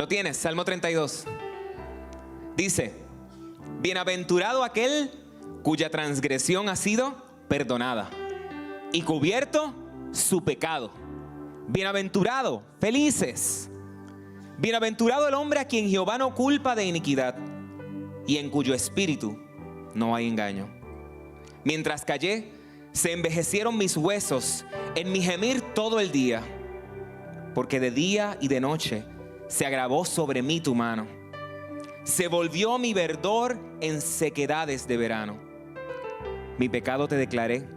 Lo tienes, Salmo 32. Dice: bienaventurado aquel cuya transgresión ha sido perdonada y cubierto su pecado. Bienaventurado, felices. Bienaventurado el hombre a quien Jehová no culpa de iniquidad y en cuyo espíritu no hay engaño. Mientras callé, se envejecieron mis huesos en mi gemir todo el día, porque de día y de noche se agravó sobre mí tu mano. Se volvió mi verdor en sequedades de verano. Mi pecado te declaré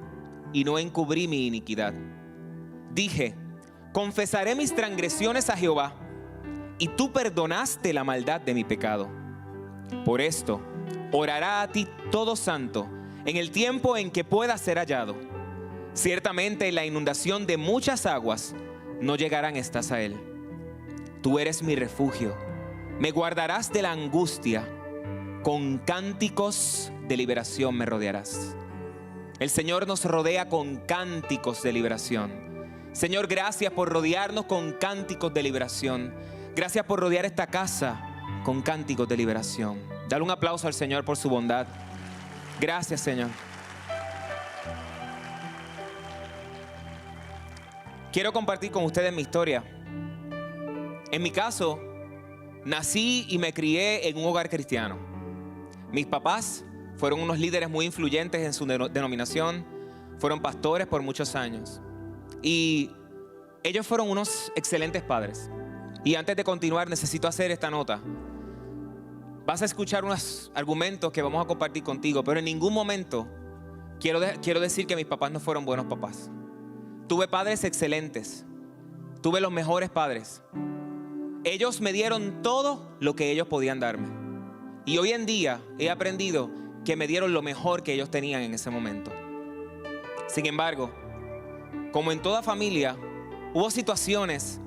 y no encubrí mi iniquidad. Dije: confesaré mis transgresiones a Jehová, y tú perdonaste la maldad de mi pecado. Por esto orará a ti todo santo en el tiempo en que pueda ser hallado. Ciertamente en la inundación de muchas aguas no llegarán estas a él. Tú eres mi refugio, me guardarás de la angustia, con cánticos de liberación me rodearás. El Señor nos rodea con cánticos de liberación. Señor, gracias por rodearnos con cánticos de liberación. Gracias por rodear esta casa con cánticos de liberación. Dale un aplauso al Señor por su bondad. Gracias, Señor. Quiero compartir con ustedes mi historia. En mi caso, nací y me crié en un hogar cristiano. Mis papás fueron unos líderes muy influyentes en su denominación. Fueron pastores por muchos años. Y ellos fueron unos excelentes padres. Y antes de continuar, necesito hacer esta nota. Vas a escuchar unos argumentos que vamos a compartir contigo, pero en ningún momento quiero decir que mis papás no fueron buenos papás. Tuve padres excelentes. Tuve los mejores padres. Ellos me dieron todo lo que ellos podían darme. Y hoy en día he aprendido que me dieron lo mejor que ellos tenían en ese momento. Sin embargo, como en toda familia, hubo situaciones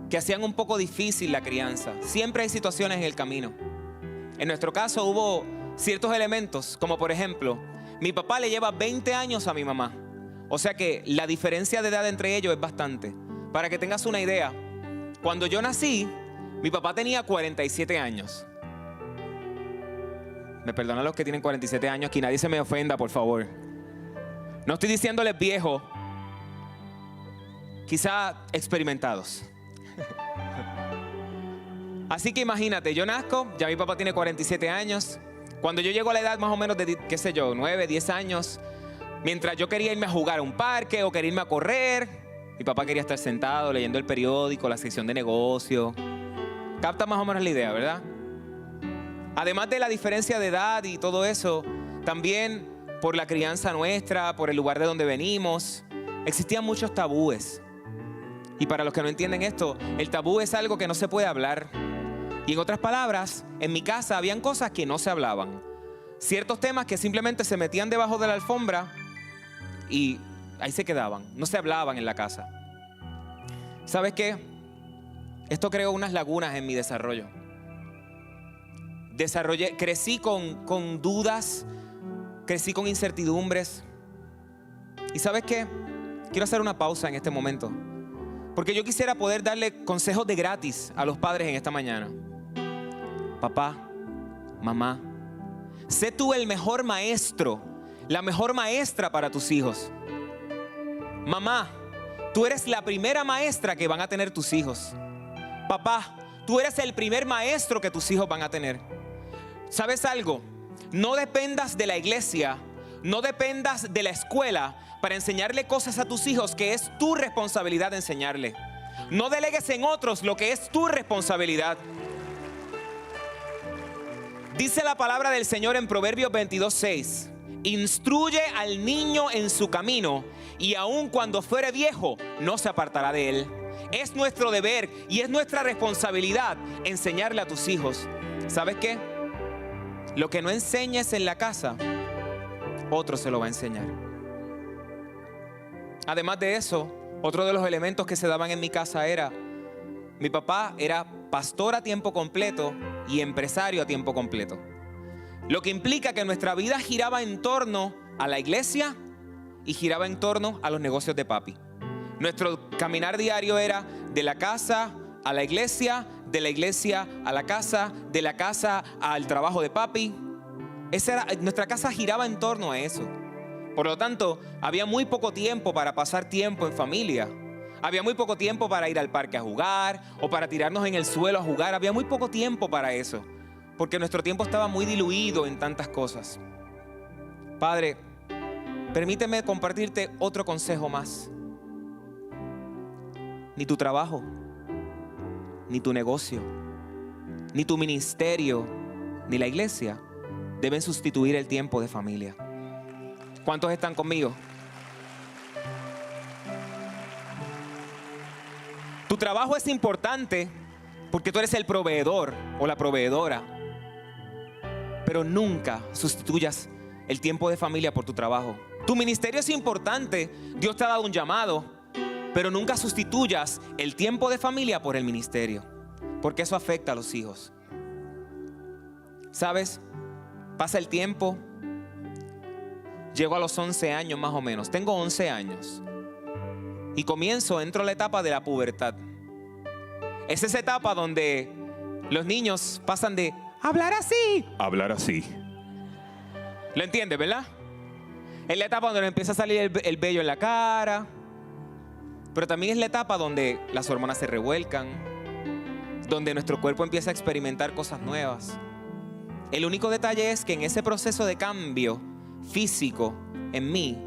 que hacían un poco difícil la crianza. Siempre hay situaciones en el camino. En nuestro caso hubo ciertos elementos, como por ejemplo, mi papá le lleva 20 años a mi mamá. O sea que la diferencia de edad entre ellos es bastante. Para que tengas una idea, cuando yo nací, mi papá tenía 47 años. Me perdonan los que tienen 47 años, que nadie se me ofenda, por favor. No estoy diciéndoles viejos, quizá experimentados. Así que imagínate, yo nazco, ya mi papá tiene 47 años. Cuando yo llego a la edad más o menos de, 9, 10 años, mientras yo quería irme a jugar a un parque o quería irme a correr, mi papá quería estar sentado leyendo el periódico, la sección de negocio. Capta más o menos la idea, ¿verdad? Además de la diferencia de edad y todo eso, también por la crianza nuestra, por el lugar de donde venimos, existían muchos tabúes. Y para los que no entienden esto, el tabú es algo que no se puede hablar. Y en otras palabras, en mi casa habían cosas que no se hablaban. Ciertos temas que simplemente se metían debajo de la alfombra y ahí se quedaban. No se hablaban en la casa. ¿Sabes qué? Esto creó unas lagunas en mi desarrollo. Crecí con dudas, crecí con incertidumbres. ¿Y sabes qué? Quiero hacer una pausa en este momento, porque yo quisiera poder darle consejos de gratis a los padres en esta mañana. Papá, mamá, sé tú el mejor maestro, la mejor maestra para tus hijos. Mamá, tú eres la primera maestra que van a tener tus hijos. Papá, tú eres el primer maestro que tus hijos van a tener. ¿Sabes algo? No dependas de la iglesia, no dependas de la escuela para enseñarle cosas a tus hijos que es tu responsabilidad enseñarle. No delegues en otros lo que es tu responsabilidad. Dice la palabra del Señor en Proverbios 22:6: instruye al niño en su camino, y aun cuando fuere viejo, no se apartará de él. Es nuestro deber y es nuestra responsabilidad enseñarle a tus hijos. ¿Sabes qué? Lo que no enseñes en la casa, otro se lo va a enseñar. Además de eso, otro de los elementos que se daban en mi casa era: mi papá era pastor a tiempo completo y empresario a tiempo completo. Lo que implica que nuestra vida giraba en torno a la iglesia y giraba en torno a los negocios de papi. Nuestro caminar diario era de la casa a la iglesia, de la iglesia a la casa, de la casa al trabajo de papi. Nuestra casa giraba en torno a eso. Por lo tanto, había muy poco tiempo para pasar tiempo en familia. Había muy poco tiempo para ir al parque a jugar o para tirarnos en el suelo a jugar. Había muy poco tiempo para eso, porque nuestro tiempo estaba muy diluido en tantas cosas. Padre, permíteme compartirte otro consejo más. Ni tu trabajo, ni tu negocio, ni tu ministerio, ni la iglesia deben sustituir el tiempo de familia. ¿Cuántos están conmigo? Tu trabajo es importante porque tú eres el proveedor o la proveedora, pero nunca sustituyas el tiempo de familia por tu trabajo. Tu ministerio es importante, Dios te ha dado un llamado, pero nunca sustituyas el tiempo de familia por el ministerio, porque eso afecta a los hijos. ¿Sabes? Pasa el tiempo. Llego a los 11 años más o menos. Tengo 11 años. Y entro a la etapa de la pubertad. Es esa etapa donde los niños pasan de hablar así a hablar así. ¿Lo entiendes, verdad? Es la etapa donde nos empieza a salir el vello en la cara. Pero también es la etapa donde las hormonas se revuelcan, donde nuestro cuerpo empieza a experimentar cosas nuevas. El único detalle es que en ese proceso de cambio físico en mí,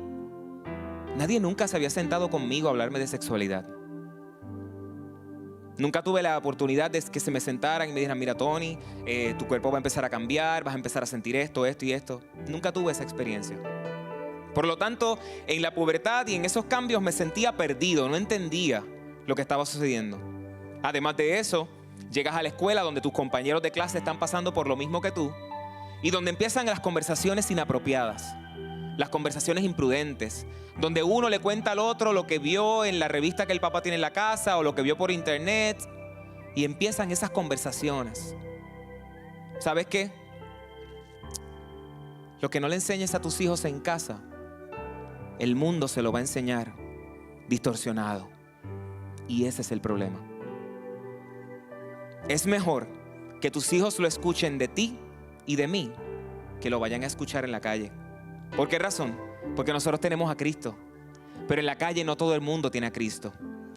nadie nunca se había sentado conmigo a hablarme de sexualidad. Nunca tuve la oportunidad de que se me sentaran y me dijeran: mira, Tony, tu cuerpo va a empezar a cambiar, vas a empezar a sentir esto, esto y esto. Nunca tuve esa experiencia. Por lo tanto, en la pubertad y en esos cambios me sentía perdido, no entendía lo que estaba sucediendo. Además de eso, llegas a la escuela donde tus compañeros de clase están pasando por lo mismo que tú y donde empiezan las conversaciones inapropiadas, las conversaciones imprudentes, donde uno le cuenta al otro lo que vio en la revista que el papá tiene en la casa o lo que vio por internet, y empiezan esas conversaciones. ¿Sabes qué? Lo que no le enseñes a tus hijos en casa, el mundo se lo va a enseñar distorsionado, y ese es el problema. Es mejor que tus hijos lo escuchen de ti y de mí que lo vayan a escuchar en la calle. ¿Por qué razón? Porque nosotros tenemos a Cristo, pero en la calle no todo el mundo tiene a Cristo.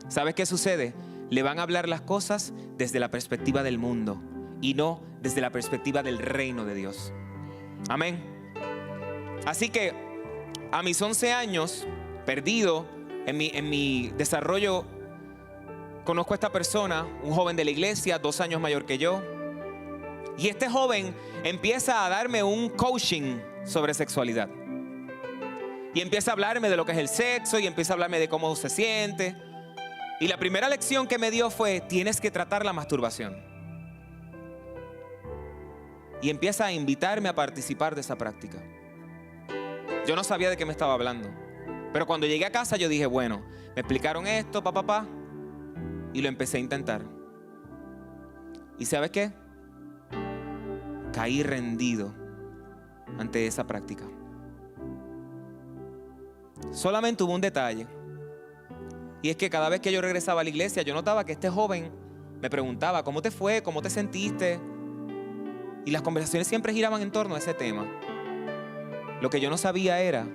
¿Sabes qué sucede? Le van a hablar las cosas desde la perspectiva del mundo y no desde la perspectiva del reino de Dios. Amén. Así que a mis 11 años, perdido en mi desarrollo, conozco a esta persona, un joven de la iglesia, 2 años mayor que yo. Y este joven empieza a darme un coaching sobre sexualidad. Y empieza a hablarme de lo que es el sexo y empieza a hablarme de cómo se siente. Y la primera lección que me dio fue: tienes que tratar la masturbación. Y empieza a invitarme a participar de esa práctica. Yo no sabía de qué me estaba hablando. Pero cuando llegué a casa yo dije: bueno, me explicaron esto, papá. Y lo empecé a intentar. ¿Y sabes qué? Caí rendido ante esa práctica. Solamente hubo un detalle. Y es que cada vez que yo regresaba a la iglesia, yo notaba que este joven me preguntaba: ¿cómo te fue? ¿Cómo te sentiste? Y las conversaciones siempre giraban en torno a ese tema. Lo que yo no sabía era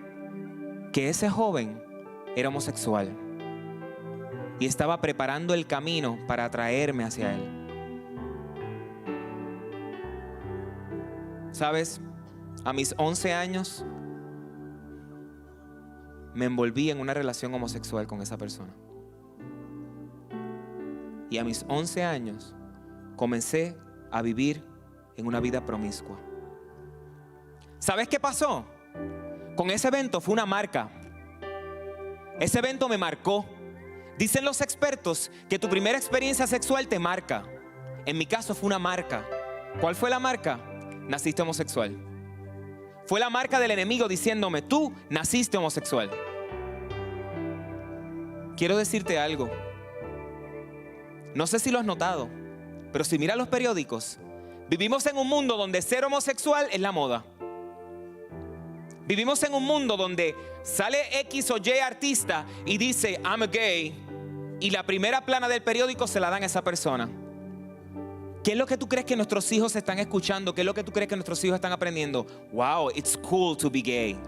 que ese joven era homosexual y estaba preparando el camino para atraerme hacia él. ¿Sabes? A mis 11 años me envolví en una relación homosexual con esa persona. Y a mis 11 años comencé a vivir en una vida promiscua. ¿Sabes qué pasó? Con ese evento fue una marca. Ese evento me marcó. Dicen los expertos que tu primera experiencia sexual te marca. En mi caso fue una marca. ¿Cuál fue la marca? Naciste homosexual. Fue la marca del enemigo diciéndome: tú naciste homosexual. Quiero decirte algo. No sé si lo has notado, pero si miras los periódicos, vivimos en un mundo donde ser homosexual es la moda. Vivimos en un mundo donde sale X o Y artista y dice: I'm a gay, y la primera plana del periódico se la dan a esa persona. ¿Qué es lo que tú crees que nuestros hijos están escuchando? ¿Qué es lo que tú crees que nuestros hijos están aprendiendo? Wow, it's cool to be gay.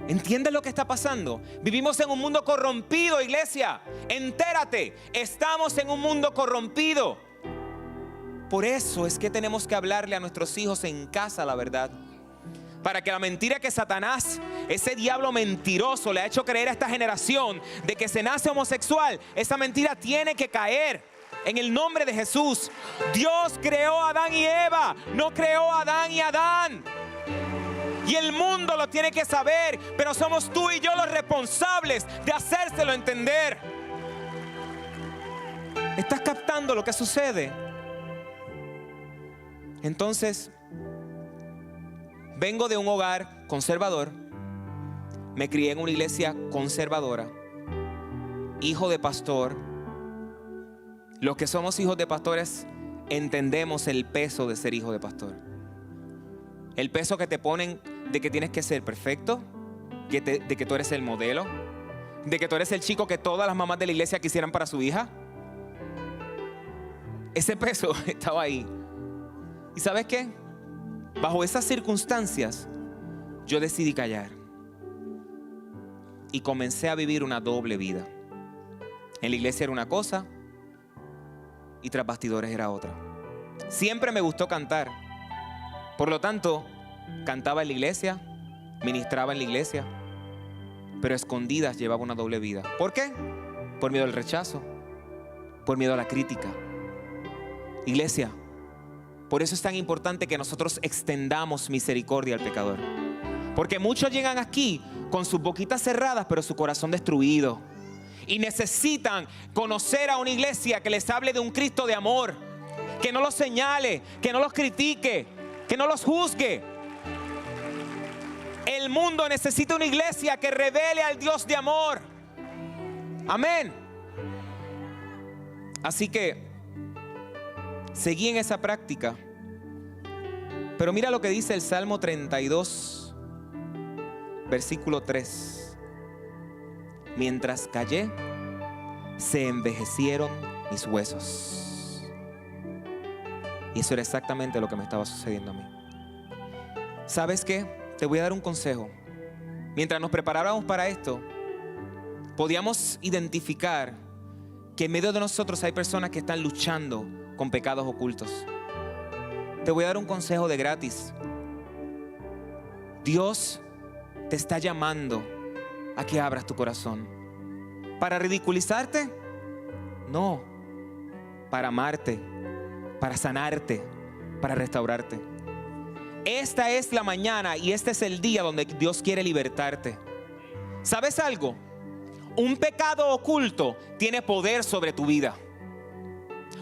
¿Entiendes lo que está pasando? Vivimos en un mundo corrompido, iglesia. Entérate, estamos en un mundo corrompido. Por eso es que tenemos que hablarle a nuestros hijos en casa la verdad. Para que la mentira que Satanás, ese diablo mentiroso, le ha hecho creer a esta generación de que se nace homosexual, esa mentira tiene que caer en el nombre de Jesús. Dios creó a Adán y Eva, no creó a Adán y Adán. Y el mundo lo tiene que saber, pero somos tú y yo los responsables de hacérselo entender. ¿Estás captando lo que sucede? Entonces, vengo de un hogar conservador, me crié en una iglesia conservadora, hijo de pastor. Los que somos hijos de pastores entendemos el peso de ser hijo de pastor. El peso que te ponen de que tienes que ser perfecto, de que tú eres el modelo, de que tú eres el chico que todas las mamás de la iglesia quisieran para su hija. Ese peso estaba ahí. ¿Y sabes qué? Bajo esas circunstancias, yo decidí callar. Y comencé a vivir una doble vida. En la iglesia era una cosa y tras bastidores era otra. Siempre me gustó cantar. Por lo tanto, cantaba en la iglesia, ministraba en la iglesia, pero a escondidas llevaba una doble vida. ¿Por qué? Por miedo al rechazo, por miedo a la crítica. Iglesia, por eso es tan importante que nosotros extendamos misericordia al pecador. Porque muchos llegan aquí con sus boquitas cerradas, pero su corazón destruido. Y necesitan conocer a una iglesia que les hable de un Cristo de amor, que no los señale, que no los critique, que no los juzgue. El mundo necesita una iglesia que revele al Dios de amor. Amén. Así que seguí en esa práctica. Pero mira lo que dice el Salmo 32, versículo 3. Mientras callé, se envejecieron mis huesos. Y eso era exactamente lo que me estaba sucediendo a mí. ¿Sabes qué? Te voy a dar un consejo. Mientras nos preparábamos para esto, podíamos identificar que en medio de nosotros hay personas que están luchando con pecados ocultos. Te voy a dar un consejo de gratis. Dios te está llamando a que abras tu corazón. ¿Para ridiculizarte? No. Para amarte, para sanarte, para restaurarte. Esta es la mañana y este es el día donde Dios quiere libertarte. ¿Sabes algo? Un pecado oculto tiene poder sobre tu vida.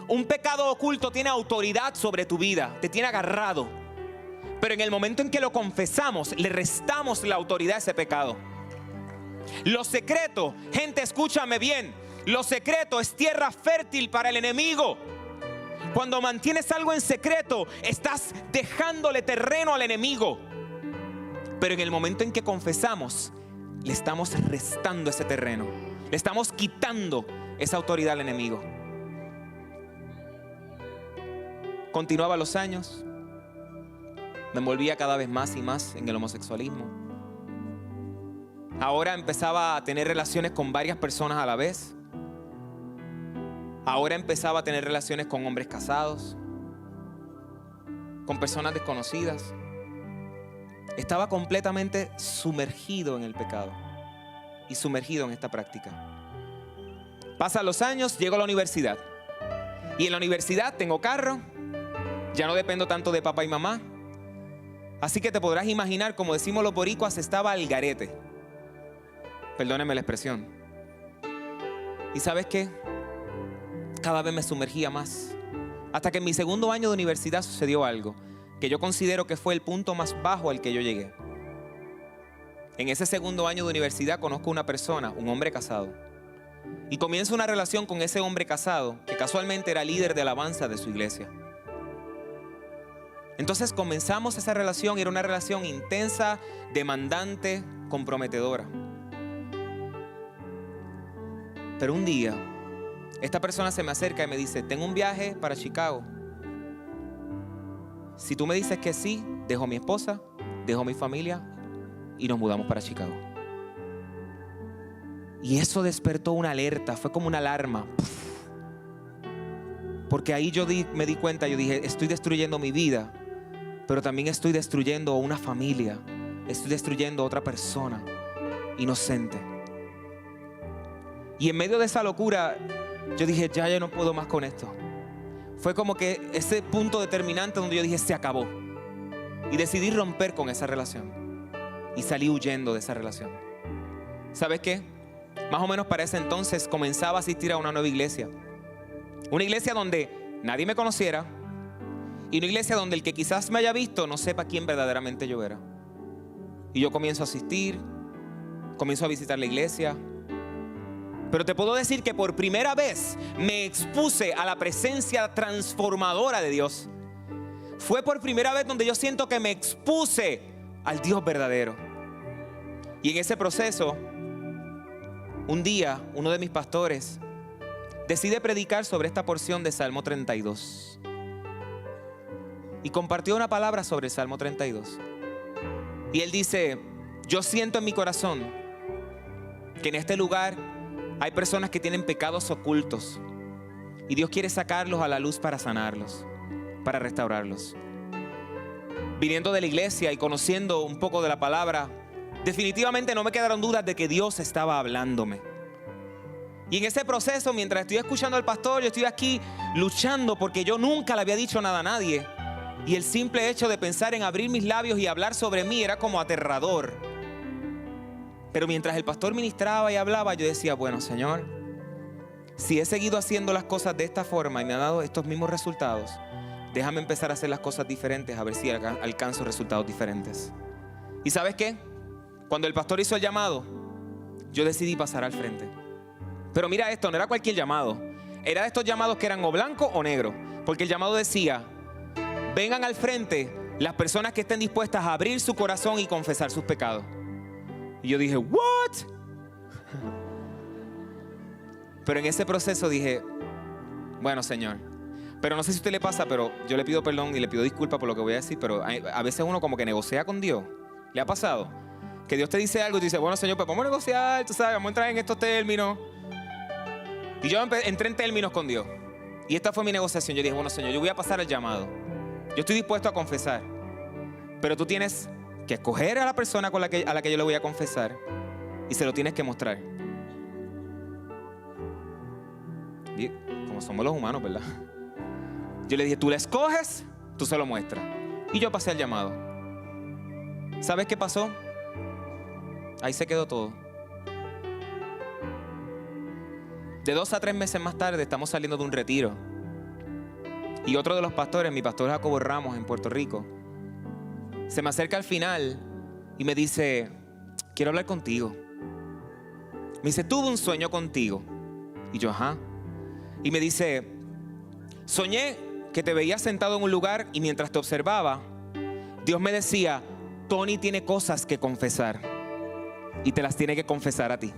Un pecado oculto tiene autoridad sobre tu vida, te tiene agarrado. Pero en el momento en que lo confesamos, le restamos la autoridad a ese pecado. Lo secreto, gente, escúchame bien, lo secreto es tierra fértil para el enemigo. Cuando mantienes algo en secreto, estás dejándole terreno al enemigo. Pero en el momento en que confesamos, le estamos restando ese terreno, le estamos quitando esa autoridad al enemigo. Continuaba los años, me envolvía cada vez más y más en el homosexualismo. Ahora empezaba a tener relaciones con varias personas a la vez. Ahora empezaba a tener relaciones con hombres casados, con personas desconocidas. Estaba completamente sumergido en el pecado y sumergido en esta práctica. Pasan los años, llego a la universidad. Y en la universidad tengo carro, ya no dependo tanto de papá y mamá. Así que te podrás imaginar, como decimos los boricuas, estaba al garete. Perdónenme la expresión. ¿Y sabes qué? Cada vez me sumergía más. Hasta que en mi segundo año de universidad sucedió algo que yo considero que fue el punto más bajo al que yo llegué. En ese segundo año de universidad conozco a una persona, un hombre casado. Y comienzo una relación con ese hombre casado, que casualmente era líder de alabanza de su iglesia. Entonces comenzamos esa relación y era una relación intensa, demandante, comprometedora. Pero un día, esta persona se me acerca y me dice, tengo un viaje para Chicago. Si tú me dices que sí, dejo a mi esposa, dejo a mi familia y nos mudamos para Chicago. Y eso despertó una alerta, fue como una alarma. Porque ahí me di cuenta, yo dije, estoy destruyendo mi vida, pero también estoy destruyendo una familia, estoy destruyendo a otra persona inocente. Y en medio de esa locura, yo dije, ya no puedo más con esto. Fue como que ese punto determinante donde yo dije, se acabó. Y decidí romper con esa relación. Y salí huyendo de esa relación. ¿Sabes qué? Más o menos para ese entonces comenzaba a asistir a una nueva iglesia. Una iglesia donde nadie me conociera. Y una iglesia donde el que quizás me haya visto no sepa quién verdaderamente yo era. Y yo comienzo a asistir, comienzo a visitar la iglesia. Pero te puedo decir que por primera vez me expuse a la presencia transformadora de Dios. Fue por primera vez donde yo siento que me expuse al Dios verdadero. Y en ese proceso, un día, uno de mis pastores decide predicar sobre esta porción de Salmo 32. Y compartió una palabra sobre el Salmo 32. Y él dice, yo siento en mi corazón que en este lugar hay personas que tienen pecados ocultos y Dios quiere sacarlos a la luz para sanarlos, para restaurarlos. Viniendo de la iglesia y conociendo un poco de la palabra, definitivamente no me quedaron dudas de que Dios estaba hablándome. Y en ese proceso, mientras estoy escuchando al pastor, yo estoy aquí luchando porque yo nunca le había dicho nada a nadie. Y el simple hecho de pensar en abrir mis labios y hablar sobre mí era como aterrador. Pero mientras el pastor ministraba y hablaba, yo decía, bueno, Señor, si he seguido haciendo las cosas de esta forma y me ha dado estos mismos resultados, déjame empezar a hacer las cosas diferentes, a ver si alcanzo resultados diferentes. ¿Y sabes qué? Cuando el pastor hizo el llamado, yo decidí pasar al frente. Pero mira esto, no era cualquier llamado. Era de estos llamados que eran o blanco o negro. Porque el llamado decía, vengan al frente las personas que estén dispuestas a abrir su corazón y confesar sus pecados. Y yo dije, ¿what? Pero en ese proceso dije, bueno, Señor, pero no sé si a usted le pasa, pero yo le pido perdón y le pido disculpas por lo que voy a decir, pero a veces uno como que negocia con Dios. ¿Le ha pasado? Que Dios te dice algo y tú dices, bueno, Señor, pues vamos a negociar, tú sabes, vamos a entrar en estos términos. Y yo entré en términos con Dios. Y esta fue mi negociación. Yo dije, bueno, Señor, yo voy a pasar el llamado. Yo estoy dispuesto a confesar. Pero tú tienes que escoger a la persona a la que yo le voy a confesar y se lo tienes que mostrar. Y como somos los humanos, ¿verdad? Yo le dije, tú la escoges, tú se lo muestras. Y yo pasé el llamado. ¿Sabes qué pasó? Ahí se quedó todo. De 2 a 3 meses más tarde estamos saliendo de un retiro. Y otro de los pastores, mi pastor Jacobo Ramos en Puerto Rico, se me acerca al final y me dice, quiero hablar contigo. Me dice, tuve un sueño contigo. Y yo, ajá. Y me dice, soñé que te veía sentado en un lugar y mientras te observaba, Dios me decía, Tony tiene cosas que confesar y te las tiene que confesar a ti.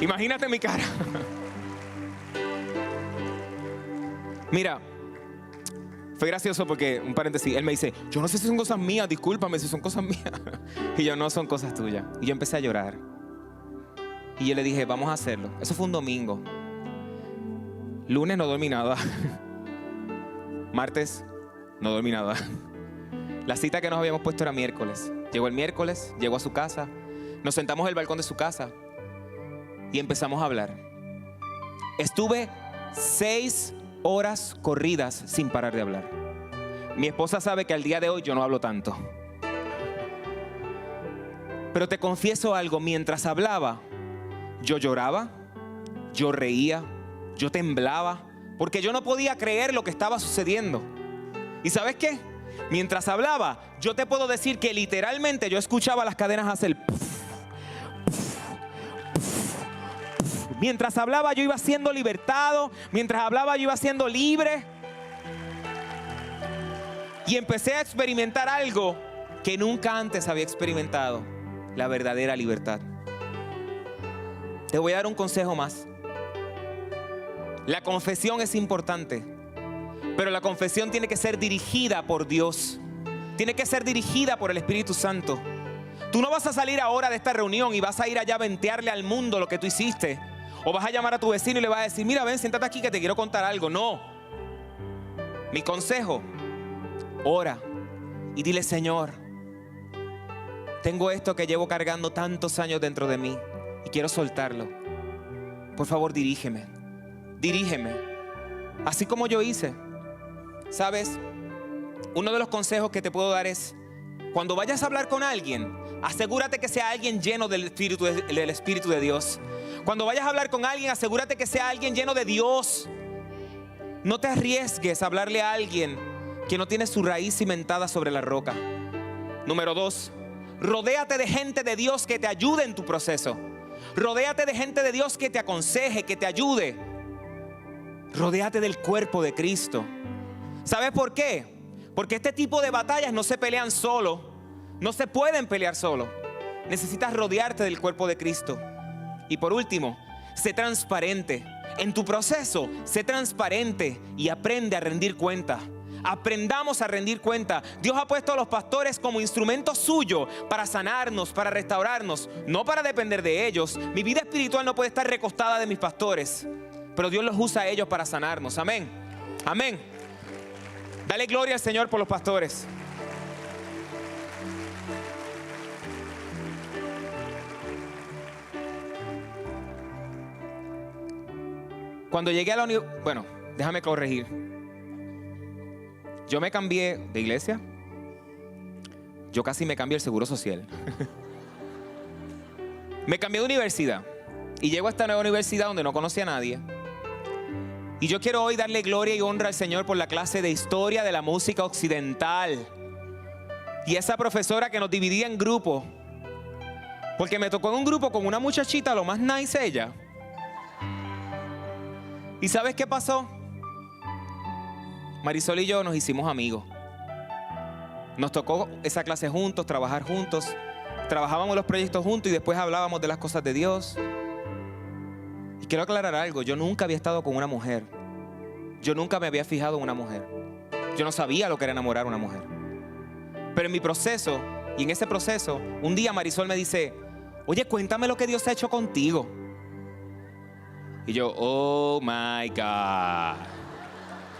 Imagínate mi cara. Mira, fue gracioso porque, un paréntesis, él me dice, yo no sé si son cosas mías, discúlpame si son cosas mías. Y yo, no, son cosas tuyas. Y yo empecé a llorar. Y yo le dije, vamos a hacerlo. Eso fue un domingo. Lunes no dormí nada. Martes no dormí nada. La cita que nos habíamos puesto era miércoles. Llegó el miércoles, llegó a su casa. Nos sentamos en el balcón de su casa y empezamos a hablar. Estuve 6 horas corridas sin parar de hablar. Mi esposa sabe que al día de hoy yo no hablo tanto. Pero te confieso algo, mientras hablaba, yo lloraba, yo reía, yo temblaba, porque yo no podía creer lo que estaba sucediendo. ¿Y sabes qué? Mientras hablaba, yo te puedo decir que literalmente yo escuchaba las cadenas hacer puff, puff, puff, puff. Mientras hablaba yo iba siendo libertado, mientras hablaba yo iba siendo libre. Y empecé a experimentar algo que nunca antes había experimentado. la verdadera libertad. Te voy a dar un consejo más. La confesión es importante, pero la confesión tiene que ser dirigida por Dios. Tiene que ser dirigida por el Espíritu Santo. Tú no vas a salir ahora de esta reunión y vas a ir allá a ventearle al mundo lo que tú hiciste. O vas a llamar a tu vecino y le vas a decir, mira, ven, siéntate aquí que te quiero contar algo. No. Mi consejo, ora y dile, Señor, tengo esto que llevo cargando tantos años dentro de mí y quiero soltarlo. Por favor, dirígeme. Dirígeme. Así como yo hice. ¿Sabes? Uno de los consejos que te puedo dar es, cuando vayas a hablar con alguien, asegúrate que sea alguien lleno del Espíritu de Dios. Cuando vayas a hablar con alguien, asegúrate que sea alguien lleno de Dios. No te arriesgues a hablarle a alguien que no tiene su raíz cimentada sobre la roca. Número 2, rodéate de gente de Dios que te ayude en tu proceso. Rodéate de gente de Dios que te aconseje, que te ayude. Rodéate del cuerpo de Cristo. ¿Sabes por qué? Porque este tipo de batallas no se pelean solo. No se pueden pelear solo. Necesitas rodearte del cuerpo de Cristo. Y por último, sé transparente. En tu proceso, sé transparente y aprende a rendir cuenta. Aprendamos a rendir cuenta. Dios ha puesto a los pastores como instrumento suyo para sanarnos, para restaurarnos, no para depender de ellos. Mi vida espiritual no puede estar recostada de mis pastores, pero Dios los usa a ellos para sanarnos. Amén. Amén. Dale gloria al Señor por los pastores. Cuando llegué a la universidad, bueno, déjame corregir. Yo me cambié de iglesia. Yo casi me cambié el seguro social. Me cambié de universidad. Y llego a esta nueva universidad donde no conocía a nadie. Y yo quiero hoy darle gloria y honra al Señor por la clase de historia de la música occidental. Y esa profesora que nos dividía en grupos. Porque me tocó en un grupo con una muchachita, lo más nice ella. ¿Y sabes qué pasó? Marisol y yo nos hicimos amigos. Nos tocó esa clase juntos, trabajar juntos. Trabajábamos los proyectos juntos y después hablábamos de las cosas de Dios. Y quiero aclarar algo, yo nunca había estado con una mujer. Yo nunca me había fijado en una mujer. Yo no sabía lo que era enamorar a una mujer. Pero en mi proceso, y en ese proceso, un día Marisol me dice, oye, cuéntame lo que Dios ha hecho contigo. Y yo, oh my God.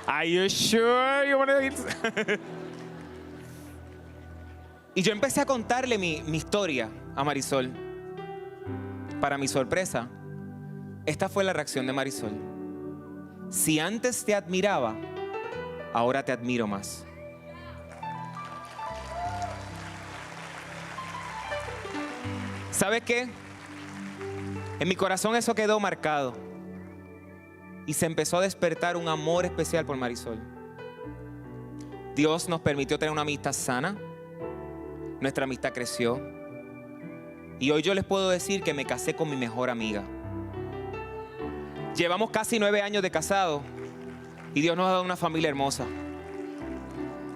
Are you sure you want to hear? Y yo empecé a contarle mi historia a Marisol. Para mi sorpresa, esta fue la reacción de Marisol. Si antes te admiraba, ahora te admiro más. ¿Sabes qué? En mi corazón eso quedó marcado. Y se empezó a despertar un amor especial por Marisol. Dios nos permitió tener una amistad sana. Nuestra amistad creció. Y hoy yo les puedo decir que me casé con mi mejor amiga. Llevamos casi 9 años de casado. Y Dios nos ha dado una familia hermosa.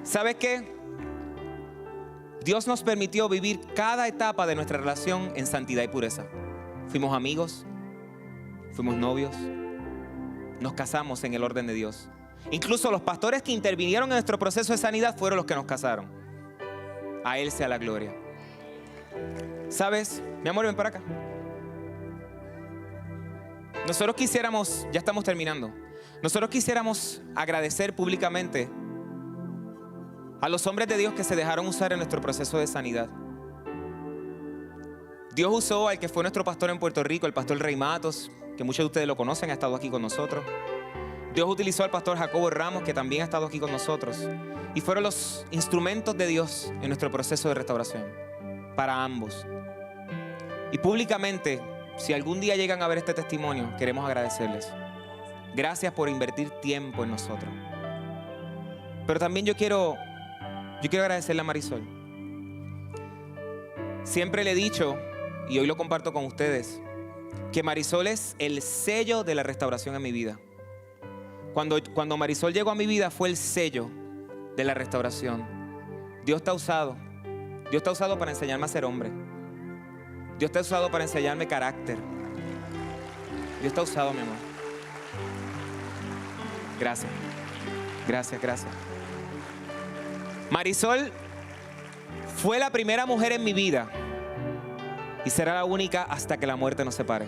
¿Sabes qué? Dios nos permitió vivir cada etapa de nuestra relación en santidad y pureza. Fuimos amigos. Fuimos novios. Nos casamos en el orden de Dios. Incluso los pastores que intervinieron en nuestro proceso de sanidad fueron los que nos casaron. A Él sea la gloria. ¿Sabes? Mi amor, ven para acá. Nosotros quisiéramos, ya estamos terminando. Nosotros quisiéramos agradecer públicamente a los hombres de Dios que se dejaron usar en nuestro proceso de sanidad. Dios usó al que fue nuestro pastor en Puerto Rico, el pastor Rey Matos, que muchos de ustedes lo conocen, ha estado aquí con nosotros. Dios utilizó al pastor Jacobo Ramos, que también ha estado aquí con nosotros. Y fueron los instrumentos de Dios en nuestro proceso de restauración, para ambos. Y públicamente, si algún día llegan a ver este testimonio, queremos agradecerles. Gracias por invertir tiempo en nosotros. Pero también yo quiero agradecerle a Marisol. Siempre le he dicho, y hoy lo comparto con ustedes, que Marisol es el sello de la restauración en mi vida. Cuando Marisol llegó a mi vida fue el sello de la restauración. Dios te ha usado para enseñarme a ser hombre. Dios te ha usado para enseñarme carácter. Dios te ha usado, mi amor. Gracias. Gracias, gracias. Marisol fue la primera mujer en mi vida y será la única hasta que la muerte nos separe.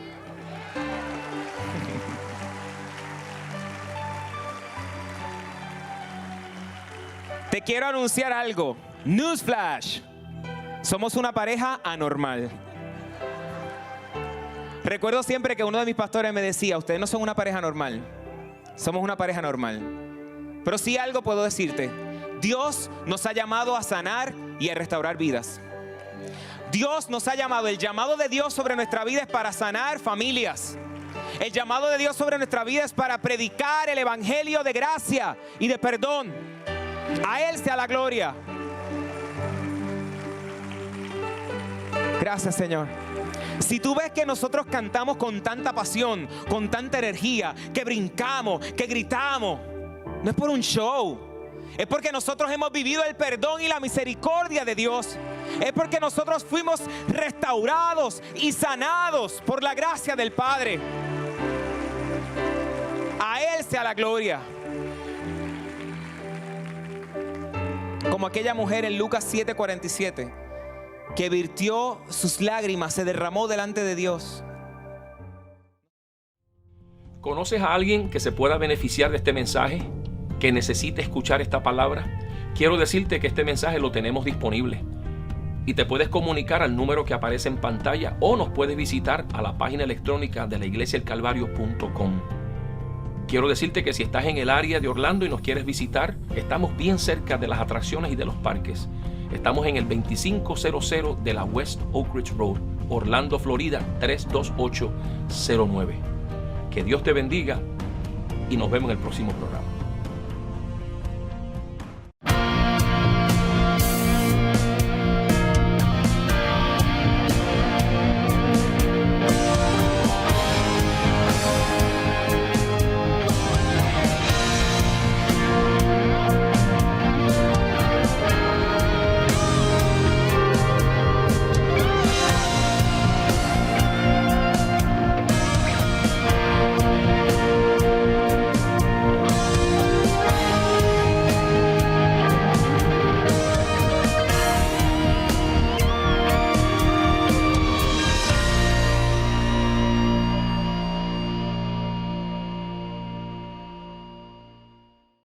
Te quiero anunciar algo. Newsflash. Somos una pareja anormal. Recuerdo siempre que uno de mis pastores me decía, ustedes no son una pareja normal. Somos una pareja normal. Pero sí algo puedo decirte. Dios nos ha llamado a sanar y a restaurar vidas. Dios nos ha llamado. El llamado de Dios sobre nuestra vida es para sanar familias. El llamado de Dios sobre nuestra vida es para predicar el evangelio de gracia y de perdón. A Él sea la gloria. Gracias, Señor. Si tú ves que nosotros cantamos con tanta pasión, con tanta energía, que brincamos, que gritamos, no es por un show. Es porque nosotros hemos vivido el perdón y la misericordia de Dios. Es porque nosotros fuimos restaurados y sanados por la gracia del Padre. A Él sea la gloria. Como aquella mujer en Lucas 7:47, que virtió sus lágrimas, se derramó delante de Dios. ¿Conoces a alguien que se pueda beneficiar de este mensaje? ¿Que necesite escuchar esta palabra? Quiero decirte que este mensaje lo tenemos disponible y te puedes comunicar al número que aparece en pantalla o nos puedes visitar a la página electrónica de laiglesiaelcalvario.com. Quiero decirte que si estás en el área de Orlando y nos quieres visitar, estamos bien cerca de las atracciones y de los parques. Estamos en el 2500 de la West Oak Ridge Road, Orlando, Florida 32809. Que Dios te bendiga y nos vemos en el próximo programa.